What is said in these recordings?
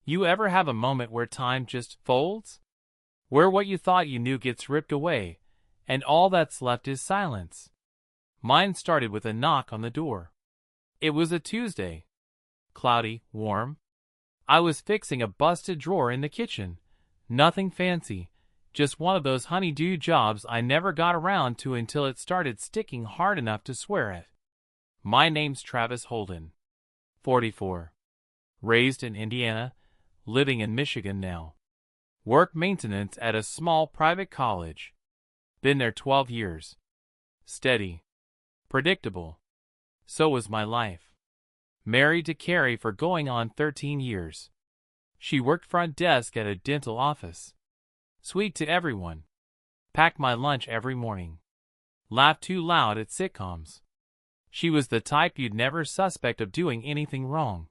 You ever have a moment where time just folds? Where what you thought you knew gets ripped away, and all that's left is silence? Mine started with a knock on the door. It was a Tuesday. Cloudy, warm. I was fixing a busted drawer in the kitchen. Nothing fancy, just one of those honey-do jobs I never got around to until it started sticking hard enough to swear at. My name's Travis Holden. 44. Raised in Indiana, living in Michigan now. Work maintenance at a small private college. Been there 12 years. Steady. Predictable. So was my life. Married to Carrie for going on 13 years. She worked front desk at a dental office. Sweet to everyone. Packed my lunch every morning. Laughed too loud at sitcoms. She was the type you'd never suspect of doing anything wrong.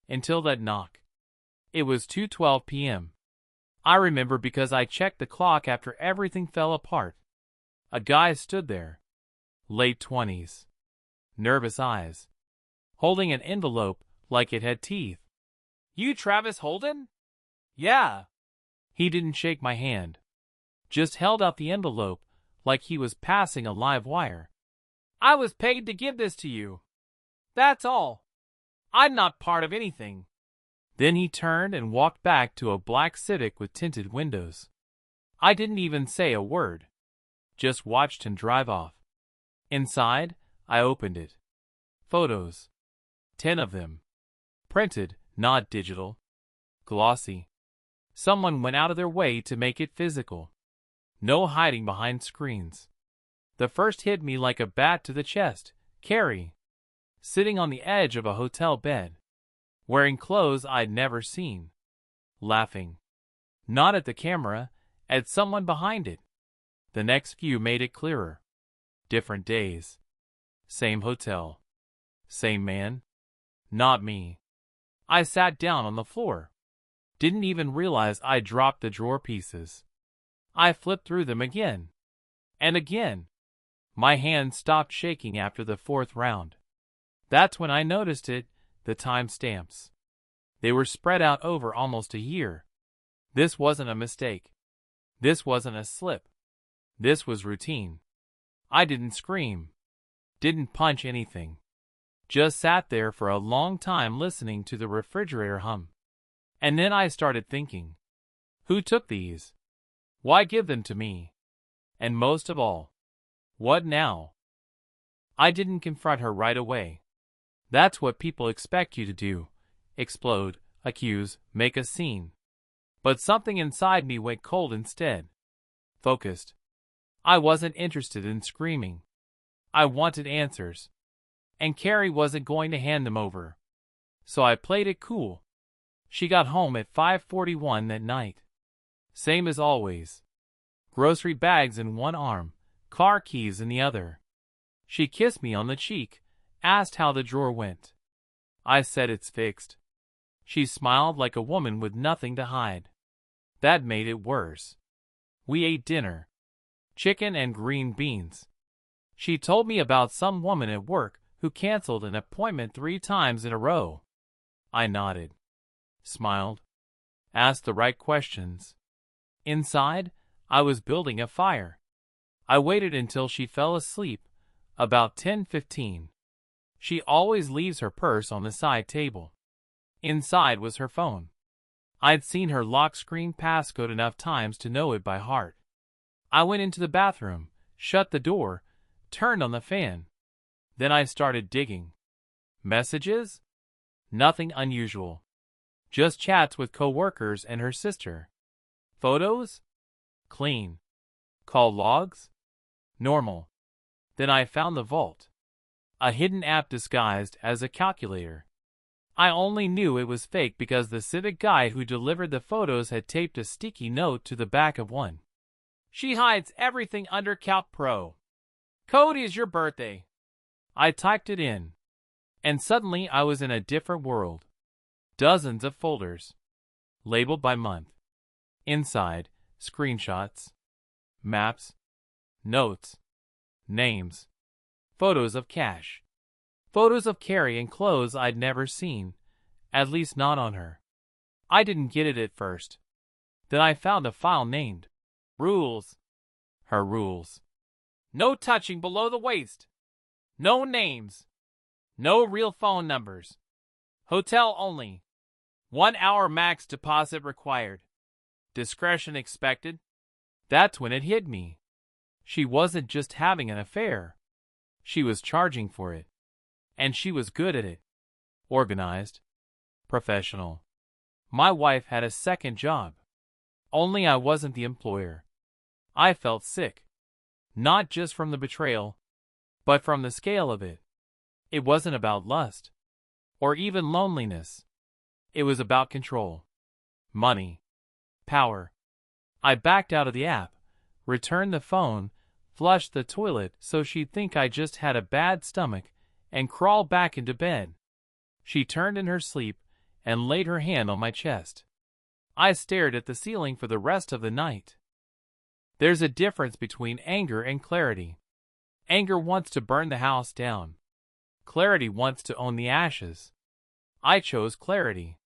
Until that knock. It was 2:12 p.m. I remember because I checked the clock after everything fell apart. A guy stood there. Late 20s. Nervous eyes. Holding an envelope like it had teeth. You Travis Holden? Yeah. He didn't shake my hand. Just held out the envelope like he was passing a live wire. I was paid to give this to you. That's all. I'm not part of anything. Then he turned and walked back to a black Civic with tinted windows. I didn't even say a word. Just watched him drive off. Inside, I opened it. Photos. 10 of them. Printed, not digital. Glossy. Someone went out of their way to make it physical. No hiding behind screens. The first hit me like a bat to the chest. Carrie. Sitting on the edge of a hotel bed. Wearing clothes I'd never seen. Laughing. Not at the camera, at someone behind it. The next few made it clearer. Different days. Same hotel. Same man. Not me. I sat down on the floor. Didn't even realize I dropped the drawer pieces. I flipped through them again. And again. My hand stopped shaking after the fourth round. That's when I noticed it, the time stamps. They were spread out over almost a year. This wasn't a mistake. This wasn't a slip. This was routine. I didn't scream. Didn't punch anything. Just sat there for a long time listening to the refrigerator hum. And then I started thinking. Who took these? Why give them to me? And most of all, what now? I didn't confront her right away. That's what people expect you to do. Explode, accuse, make a scene. But something inside me went cold instead. Focused. I wasn't interested in screaming. I wanted answers. And Carrie wasn't going to hand them over. So I played it cool. She got home at 5:41 that night. Same as always. Grocery bags in one arm, car keys in the other. She kissed me on the cheek, asked how the drawer went. I said it's fixed. She smiled like a woman with nothing to hide. That made it worse. We ate dinner. Chicken and green beans. She told me about some woman at work who canceled an appointment 3 times in a row. I nodded. Smiled. Asked the right questions. Inside, I was building a fire. I waited until she fell asleep, about 10:15. She always leaves her purse on the side table. Inside was her phone. I'd seen her lock screen passcode enough times to know it by heart. I went into the bathroom, shut the door, turned on the fan. Then I started digging. Messages? Nothing unusual. Just chats with coworkers and her sister. Photos? Clean. Call logs? Normal. Then I found the vault. A hidden app disguised as a calculator. I only knew it was fake because the Civic guy who delivered the photos had taped a sticky note to the back of one. She hides everything under Calc Pro. Code is your birthday. I typed it in. And suddenly I was in a different world. Dozens of folders. Labeled by month. Inside, screenshots. Maps. Notes. Names. Photos of cash. Photos of Carrie in clothes I'd never seen. At least not on her. I didn't get it at first. Then I found a file named Rules. Her rules. No touching below the waist. No names. No real phone numbers. Hotel only. 1 hour max deposit required. Discretion expected. That's when it hit me. She wasn't just having an affair. She was charging for it. And she was good at it. Organized. Professional. My wife had a second job. Only I wasn't the employer. I felt sick. Not just from the betrayal, but from the scale of it. It wasn't about lust. Or even loneliness. It was about control. Money. Power. I backed out of the app, returned the phone, flushed the toilet so she'd think I just had a bad stomach, and crawled back into bed. She turned in her sleep and laid her hand on my chest. I stared at the ceiling for the rest of the night. There's a difference between anger and clarity. Anger wants to burn the house down. Clarity wants to own the ashes. I chose clarity.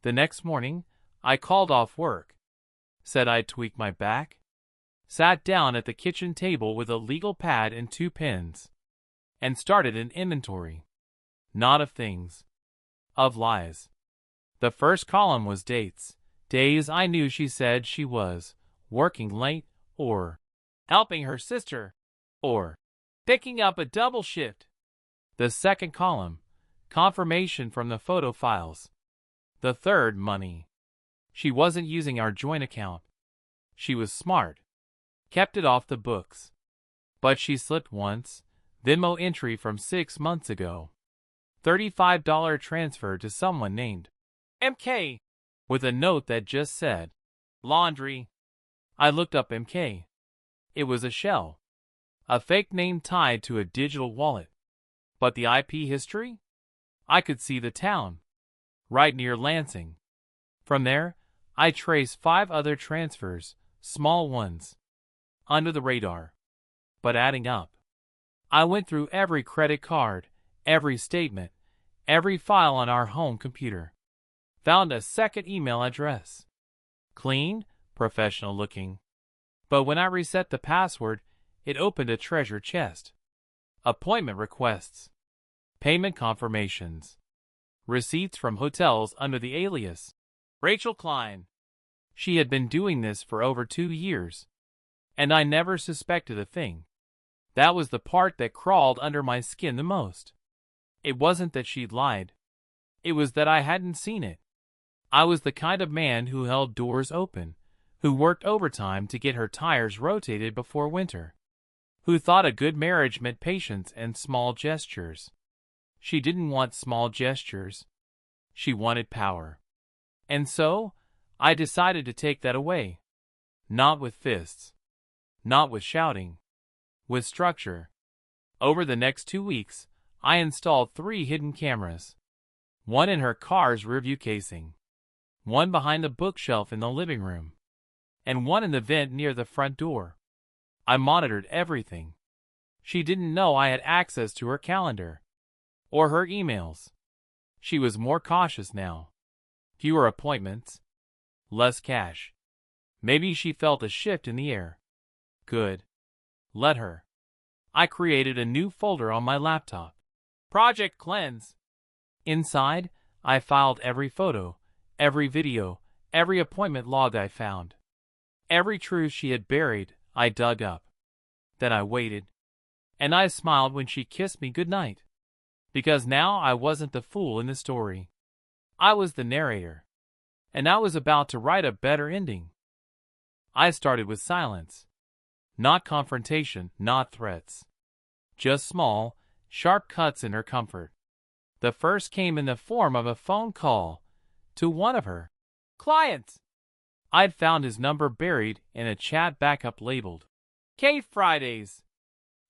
The next morning, I called off work. Said I'd tweak my back. Sat down at the kitchen table with a legal pad and 2 pens. And started an inventory. Not of things. Of lies. The first column was dates. Days I knew she said she was working late, or helping her sister, or picking up a double shift. The second column, confirmation from the photo files. The third, money. She wasn't using our joint account. She was smart. Kept it off the books. But she slipped once. Venmo entry from 6 months ago. $35 transfer to someone named MK, with a note that just said, laundry. I looked up MK. It was a shell. A fake name tied to a digital wallet. But the IP history? I could see the town. Right near Lansing. From there, I traced 5 other transfers, small ones. Under the radar. But adding up. I went through every credit card, every statement, every file on our home computer. Found a second email address. Clean, professional looking. But when I reset the password, it opened a treasure chest. Appointment requests. Payment confirmations. Receipts from hotels under the alias Rachel Klein. She had been doing this for over 2 years. And I never suspected a thing. That was the part that crawled under my skin the most. It wasn't that she'd lied. It was that I hadn't seen it. I was the kind of man who held doors open, who worked overtime to get her tires rotated before winter, who thought a good marriage meant patience and small gestures. She didn't want small gestures. She wanted power. And so, I decided to take that away. Not with fists. Not with shouting. With structure. Over the next 2 weeks, I installed 3 hidden cameras. One in her car's rearview casing. One behind the bookshelf in the living room. And one in the vent near the front door. I monitored everything. She didn't know I had access to her calendar. Or her emails. She was more cautious now. Fewer appointments. Less cash. Maybe she felt a shift in the air. Good. Let her. I created a new folder on my laptop. Project Cleanse. Inside, I filed every photo, every video, every appointment log I found. Every truth she had buried, I dug up. Then I waited. And I smiled when she kissed me goodnight. Because now I wasn't the fool in the story. I was the narrator. And I was about to write a better ending. I started with silence. Not confrontation, not threats. Just small, sharp cuts in her comfort. The first came in the form of a phone call to one of her clients. I'd found his number buried in a chat backup labeled K Fridays.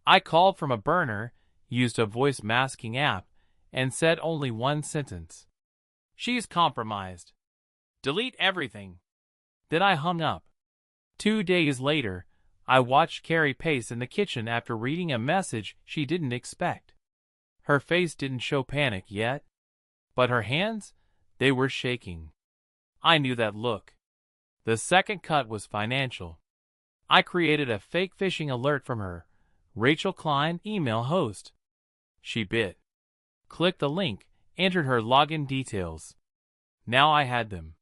I called from a burner, used a voice masking app, and said only one sentence. She's compromised. Delete everything. Then I hung up. 2 days later, I watched Carrie pace in the kitchen after reading a message she didn't expect. Her face didn't show panic yet, but her hands, they were shaking. I knew that look. The second cut was financial. I created a fake phishing alert from her. Rachel Klein, email host. She bit. Clicked the link, entered her login details. Now I had them.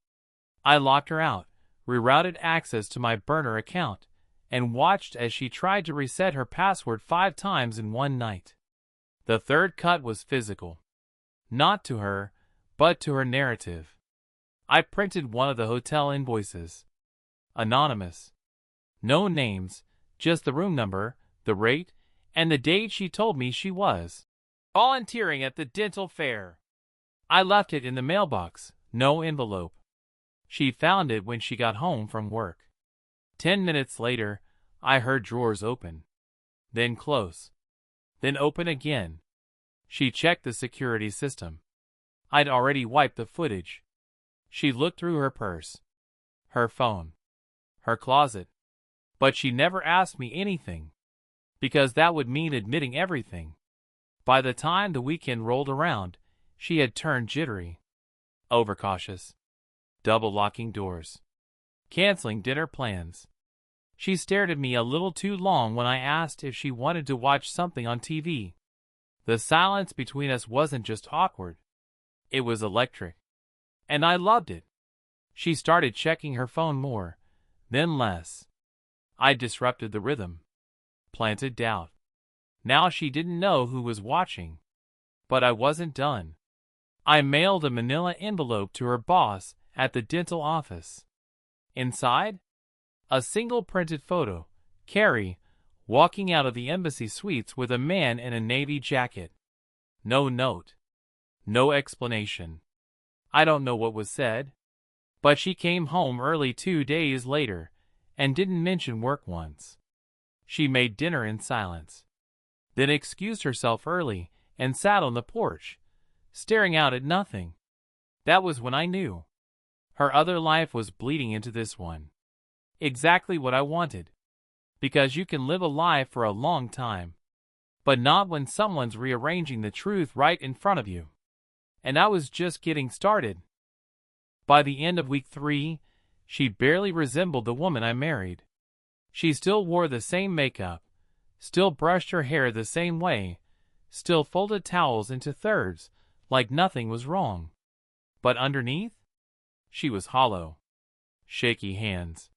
I locked her out, rerouted access to my burner account, and watched as she tried to reset her password 5 times in one night. The third cut was physical. Not to her, but to her narrative. I printed one of the hotel invoices. Anonymous. No names, just the room number, the rate, and the date she told me she was volunteering at the dental fair. I left it in the mailbox, no envelope. She found it when she got home from work. 10 minutes later, I heard drawers open. Then close. Then open again. She checked the security system. I'd already wiped the footage. She looked through her purse, her phone, her closet. But she never asked me anything, because that would mean admitting everything. By the time the weekend rolled around, she had turned jittery, overcautious, double-locking doors, canceling dinner plans. She stared at me a little too long when I asked if she wanted to watch something on TV. The silence between us wasn't just awkward. It was electric. And I loved it. She started checking her phone more, then less. I disrupted the rhythm. Planted doubt. Now she didn't know who was watching. But I wasn't done. I mailed a manila envelope to her boss at the dental office. Inside, a single printed photo, Carrie, walking out of the embassy suites with a man in a navy jacket. No note. No explanation. I don't know what was said. But she came home early 2 days later and didn't mention work once. She made dinner in silence, then excused herself early and sat on the porch, staring out at nothing. That was when I knew. Her other life was bleeding into this one. Exactly what I wanted. Because you can live a lie for a long time, but not when someone's rearranging the truth right in front of you. And I was just getting started. By the end of week 3, she barely resembled the woman I married. She still wore the same makeup, still brushed her hair the same way, still folded towels into thirds like nothing was wrong. But underneath, she was hollow. Shaky hands.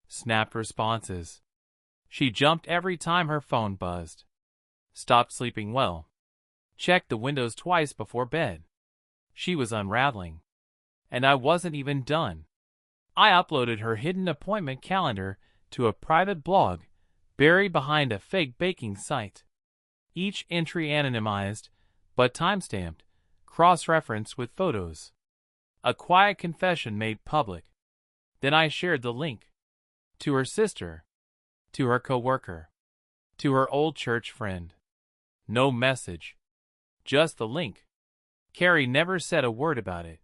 Snapped responses. She jumped every time her phone buzzed. Stopped sleeping well. Checked the windows twice before bed. She was unraveling. And I wasn't even done. I uploaded her hidden appointment calendar to a private blog buried behind a fake baking site. Each entry anonymized, but timestamped, cross-referenced with photos. A quiet confession made public. Then I shared the link. To her sister. To her coworker. To her old church friend. No message. Just the link. Carrie never said a word about it.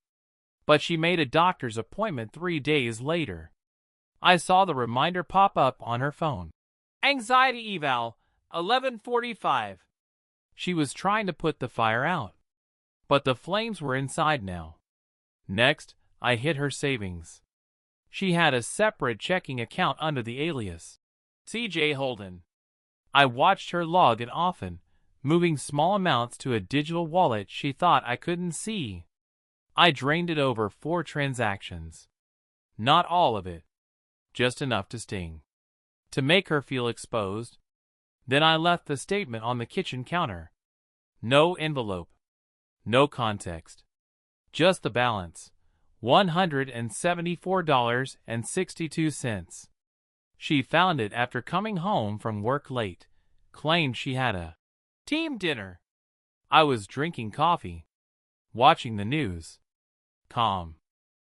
But she made a doctor's appointment 3 days later. I saw the reminder pop up on her phone. Anxiety eval, 11:45. She was trying to put the fire out. But the flames were inside now. Next, I hit her savings. She had a separate checking account under the alias C.J. Holden. I watched her log in often, moving small amounts to a digital wallet she thought I couldn't see. I drained it over 4 transactions. Not all of it. Just enough to sting. To make her feel exposed. Then I left the statement on the kitchen counter. No envelope. No context. Just the balance. $174.62. She found it after coming home from work late. Claimed she had a team dinner. I was drinking coffee. Watching the news. Calm.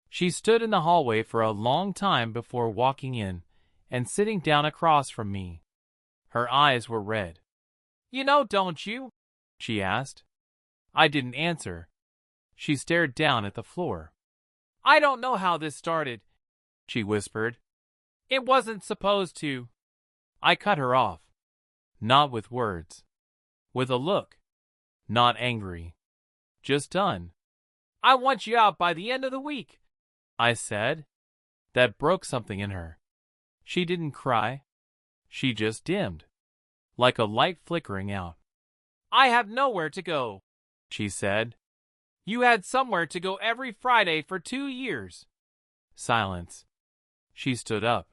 She stood in the hallway for a long time before walking in and sitting down across from me. Her eyes were red. "You know, don't you?" she asked. I didn't answer. She stared down at the floor. "I don't know how this started," she whispered. "It wasn't supposed to." I cut her off. Not with words. With a look. Not angry. Just done. "I want you out by the end of the week." I said. That broke something in her. She didn't cry. She just dimmed, like a light flickering out. I have nowhere to go, she said. You had somewhere to go every Friday for 2 years. Silence. She stood up,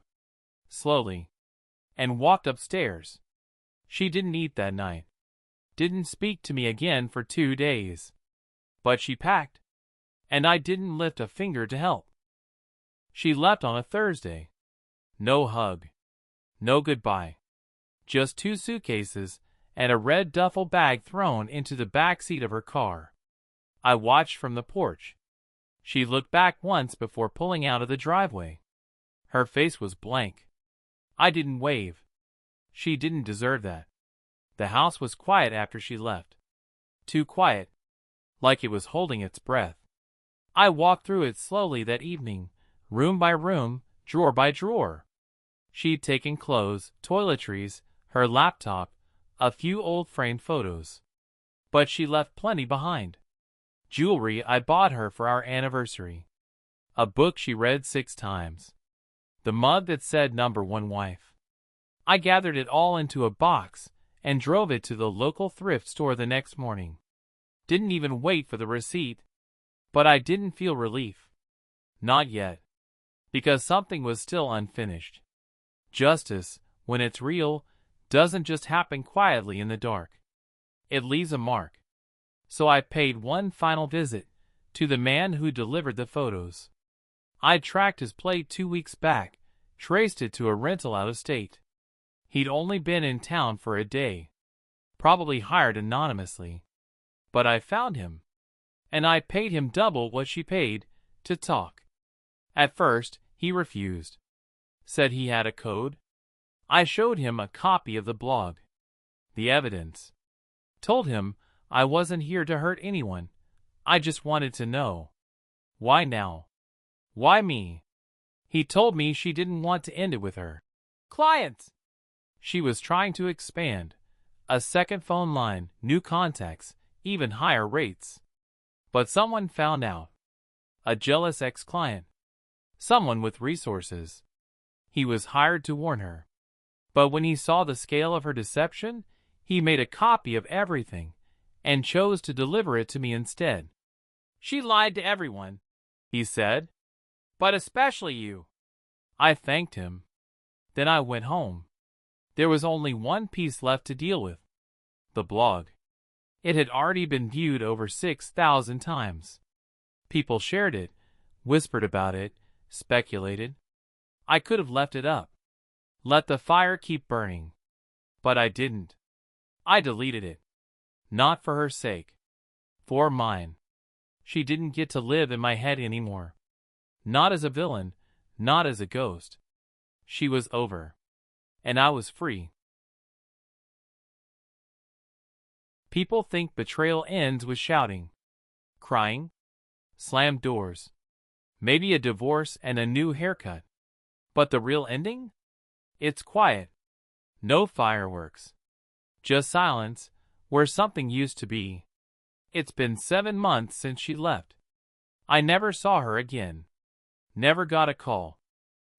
slowly, and walked upstairs. She didn't eat that night. Didn't speak to me again for 2 days. But she packed, and I didn't lift a finger to help. She left on a Thursday. No hug. No goodbye. Just 2 suitcases and a red duffel bag thrown into the back seat of her car. I watched from the porch. She looked back once before pulling out of the driveway. Her face was blank. I didn't wave. She didn't deserve that. The house was quiet after she left. Too quiet, like it was holding its breath. I walked through it slowly that evening, room by room, drawer by drawer. She'd taken clothes, toiletries, her laptop, a few old framed photos. But she left plenty behind. Jewelry I bought her for our anniversary. A book she read 6 times. The mug that said #1 wife. I gathered it all into a box and drove it to the local thrift store the next morning. Didn't even wait for the receipt. But I didn't feel relief. Not yet. Because something was still unfinished. Justice, when it's real, doesn't just happen quietly in the dark. It leaves a mark. So I paid one final visit to the man who delivered the photos. I tracked his plate 2 weeks back, traced it to a rental out of state. He'd only been in town for a day. Probably hired anonymously. But I found him. And I paid him double what she paid to talk. At first, he refused. Said he had a code. I showed him a copy of the blog. The evidence. Told him I wasn't here to hurt anyone. I just wanted to know. Why now? Why me? He told me she didn't want to end it with her clients. She was trying to expand. A second phone line, new contacts, even higher rates. But someone found out. A jealous ex-client. Someone with resources. He was hired to warn her. But when he saw the scale of her deception, he made a copy of everything and chose to deliver it to me instead. She lied to everyone, he said, but especially you. I thanked him. Then I went home. There was only one piece left to deal with. The blog. It had already been viewed over 6,000 times. People shared it, whispered about it, speculated. I could have left it up. Let the fire keep burning. But I didn't. I deleted it. Not for her sake. For mine. She didn't get to live in my head anymore. Not as a villain, not as a ghost. She was over. And I was free. People think betrayal ends with shouting, crying, slammed doors, maybe a divorce and a new haircut. But the real ending? It's quiet. No fireworks. Just silence, where something used to be. It's been 7 months since she left. I never saw her again. Never got a call.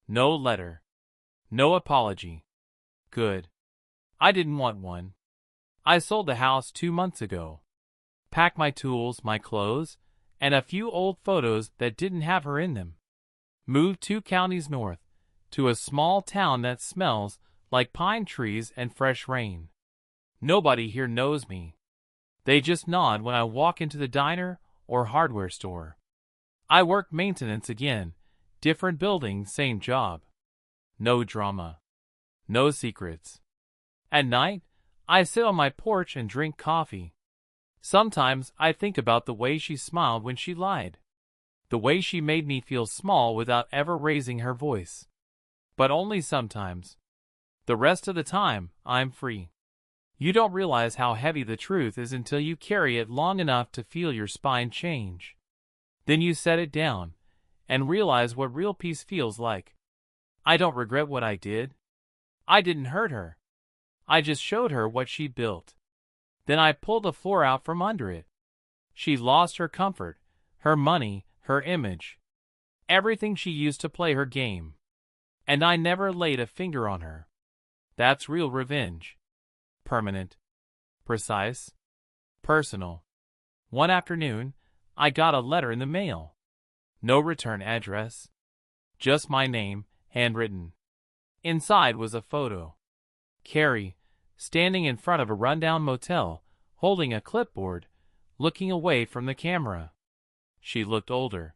No letter. No apology. Good. I didn't want one. I sold the house 2 months ago. Packed my tools, my clothes, and a few old photos that didn't have her in them. Moved 2 counties north, to a small town that smells like pine trees and fresh rain. Nobody here knows me. They just nod when I walk into the diner or hardware store. I work maintenance again, different building, same job. No drama. No secrets. At night, I sit on my porch and drink coffee. Sometimes I think about the way she smiled when she lied. The way she made me feel small without ever raising her voice. But only sometimes. The rest of the time, I'm free. You don't realize how heavy the truth is until you carry it long enough to feel your spine change. Then you set it down, and realize what real peace feels like. I don't regret what I did. I didn't hurt her. I just showed her what she built. Then I pulled the floor out from under it. She lost her comfort, her money, her image. Everything she used to play her game. And I never laid a finger on her. That's real revenge. Permanent. Precise. Personal. One afternoon, I got a letter in the mail. No return address. Just my name, handwritten. Inside was a photo. Carrie, standing in front of a rundown motel, holding a clipboard, looking away from the camera. She looked older.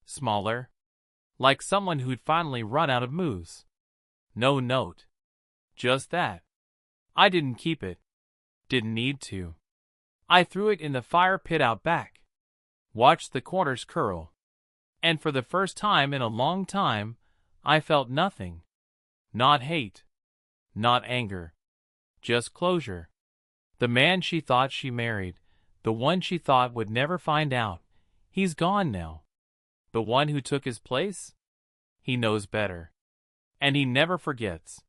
Smaller. Like someone who'd finally run out of moves. No note. Just that. I didn't keep it. Didn't need to. I threw it in the fire pit out back. Watched the corners curl. And for the first time in a long time, I felt nothing. Not hate. Not anger. Just closure. The man she thought she married, the one she thought would never find out, he's gone now. The one who took his place? He knows better. And he never forgets.